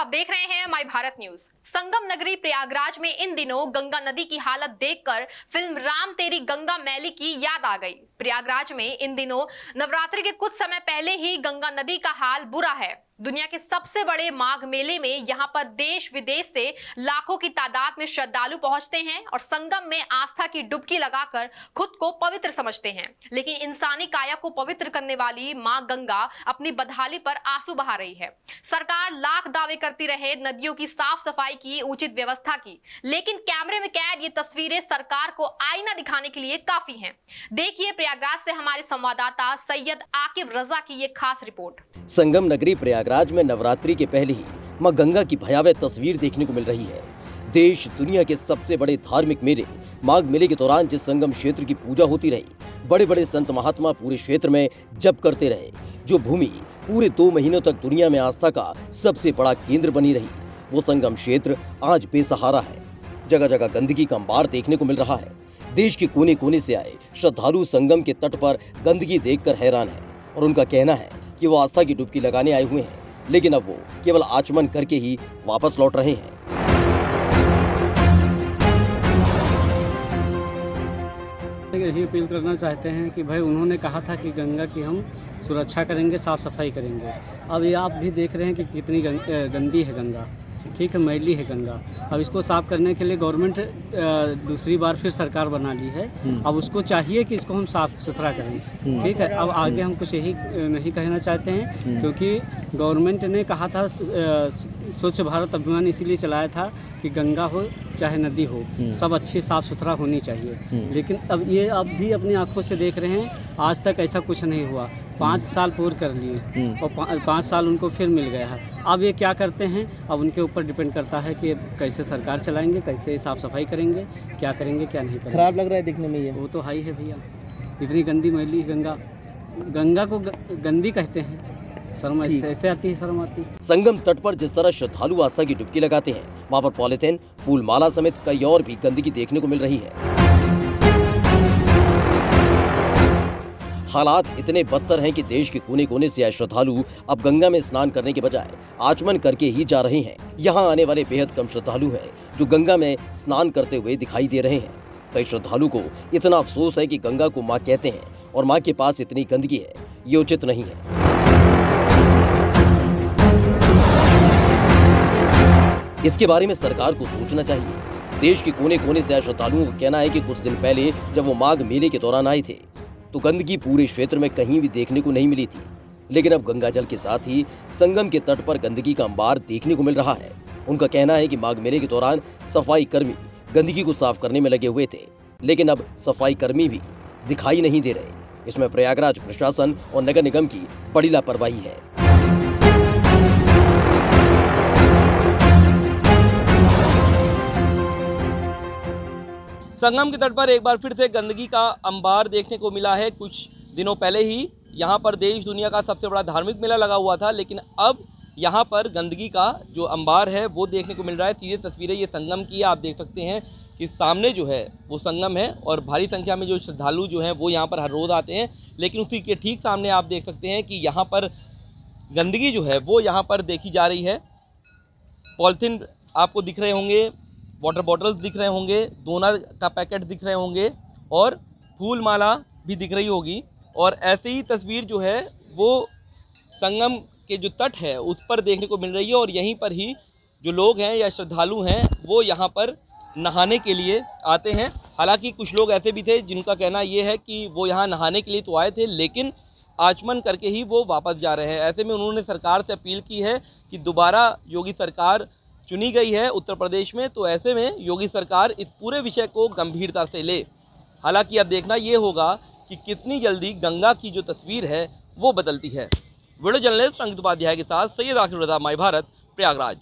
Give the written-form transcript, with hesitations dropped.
आप देख रहे हैं माय भारत न्यूज। संगम नगरी प्रयागराज में इन दिनों गंगा नदी की हालत देखकर फिल्म राम तेरी गंगा मैली की याद आ गई। प्रयागराज में इन दिनों नवरात्रि के कुछ समय पहले ही गंगा नदी का हाल बुरा है। दुनिया के सबसे बड़े माघ मेले में यहां पर देश विदेश से लाखों की तादाद में श्रद्धालु पहुंचते हैं और संगम में आस्था की डुबकी लगाकर खुद को पवित्र समझते हैं। लेकिन इंसानी काया को पवित्र करने वाली मां गंगा अपनी बदहाली पर आंसू बहा रही है। सरकार लाख दावे करती रहे नदियों की साफ सफाई की, उचित व्यवस्था की, लेकिन कैमरे में कैद ये तस्वीरें सरकार को आईना दिखाने के लिए काफी हैं। देखिए प्रयागराज से हमारे संवाददाता सैयद आकिब रजा की ये खास रिपोर्ट। संगम नगरी प्रयागराज में नवरात्रि के पहले ही मां गंगा की भयावह तस्वीर देखने को मिल रही है। देश दुनिया के सबसे बड़े धार्मिक मेले माघ मेले के दौरान जिस संगम क्षेत्र की पूजा होती रही, बड़े बड़े संत महात्मा पूरे क्षेत्र में जप करते रहे, जो भूमि पूरे 2 महीनों तक दुनिया में आस्था का सबसे बड़ा केंद्र बनी रही, वो संगम क्षेत्र आज बेसहारा है। जगह जगह गंदगी का अंबार देखने को मिल रहा है। देश के कोने कोने से आए श्रद्धालु संगम के तट पर गंदगी देखकर हैरान है और उनका कहना है कि वो आस्था की डुबकी लगाने आए हुए हैं, लेकिन अब वो केवल आचमन करके ही वापस लौट रहे हैं। यही अपील करना चाहते हैं कि भाई उन्होंने कहा था कि गंगा की हम सुरक्षा करेंगे, साफ सफाई करेंगे। अब ये आप भी देख रहे हैं कि कितनी गंदी है गंगा, ठीक है, मैली है गंगा। अब इसको साफ करने के लिए गवर्नमेंट दूसरी बार फिर सरकार बना ली है। अब उसको चाहिए कि इसको हम साफ सुथरा करें, ठीक है। अब आगे हम कुछ यही नहीं कहना चाहते हैं, क्योंकि गवर्नमेंट ने कहा था स्वच्छ भारत अभियान इसीलिए चलाया था कि गंगा हो चाहे नदी हो, सब अच्छी साफ सुथरा होनी चाहिए। लेकिन अब ये आप भी अपनी आंखों से देख रहे हैं, आज तक ऐसा कुछ नहीं हुआ। 5 साल पूरे कर लिए और 5 साल उनको फिर मिल गया है। अब ये क्या करते हैं, अब उनके ऊपर डिपेंड करता है कि कैसे सरकार चलाएंगे, कैसे साफ सफाई करेंगे, क्या करेंगे क्या नहीं करेंगे। खराब लग रहा है देखने में ये। वो तो हाई है भैया, इतनी गंदी मैली गंगा, गंगा को गंदी कहते हैं। शर्म ऐसे आती है, शर्म आती है। संगम तट पर जिस तरह श्रद्धालु आस्था की डुबकी लगाते हैं, वहाँ पर पॉलिथीन, फूल माला समेत कई और भी गंदगी देखने को मिल रही है। हालात इतने बदतर हैं कि देश के कोने कोने से आए श्रद्धालु अब गंगा में स्नान करने के बजाय आचमन करके ही जा रहे हैं। यहाँ आने वाले बेहद कम श्रद्धालु हैं जो गंगा में स्नान करते हुए दिखाई दे रहे हैं। कई श्रद्धालु को इतना अफसोस है कि गंगा को माँ कहते हैं और माँ के पास इतनी गंदगी है, ये उचित नहीं है। इसके बारे में सरकार को सोचना चाहिए। देश के कोने कोने से आए श्रद्धालुओं का कहना है कि कुछ दिन पहले जब वो माघ मेले के दौरान आए थे तो गंदगी पूरे क्षेत्र में कहीं भी देखने को नहीं मिली थी, लेकिन अब गंगाजल के साथ ही संगम के तट पर गंदगी का अंबार देखने को मिल रहा है। उनका कहना है कि माघ मेले के दौरान सफाई कर्मी गंदगी को साफ करने में लगे हुए थे, लेकिन अब सफाई कर्मी भी दिखाई नहीं दे रहे। इसमें प्रयागराज प्रशासन और नगर निगम की बड़ी लापरवाही है। संगम के तट पर एक बार फिर से गंदगी का अंबार देखने को मिला है। कुछ दिनों पहले ही यहाँ पर देश दुनिया का सबसे बड़ा धार्मिक मेला लगा हुआ था, लेकिन अब यहाँ पर गंदगी का जो अंबार है वो देखने को मिल रहा है। सीधे तस्वीरें ये संगम की है, आप देख सकते हैं कि सामने जो है वो संगम है और भारी संख्या में जो श्रद्धालु जो हैं वो यहाँ पर हर रोज़ आते हैं। लेकिन उसी के ठीक सामने आप देख सकते हैं कि यहाँ पर गंदगी जो है वो यहाँ पर देखी जा रही है। पॉलीथीन आपको दिख रहे होंगे, वाटर बॉटल्स दिख रहे होंगे, डोनर का पैकेट दिख रहे होंगे और फूल माला भी दिख रही होगी। और ऐसी ही तस्वीर जो है वो संगम के जो तट है उस पर देखने को मिल रही है। और यहीं पर ही जो लोग हैं या श्रद्धालु हैं वो यहाँ पर नहाने के लिए आते हैं। हालांकि कुछ लोग ऐसे भी थे जिनका कहना ये है कि वो यहाँ नहाने के लिए तो आए थे, लेकिन आचमन करके ही वो वापस जा रहे हैं। ऐसे में उन्होंने सरकार से अपील की है कि दोबारा योगी सरकार चुनी गई है उत्तर प्रदेश में, तो ऐसे में योगी सरकार इस पूरे विषय को गंभीरता से ले। हालांकि अब देखना ये होगा कि कितनी जल्दी गंगा की जो तस्वीर है वो बदलती है। वीडियो जर्नलिस्ट अंकित उपाध्याय के साथ सैयद आकिब रजा, माय भारत, प्रयागराज।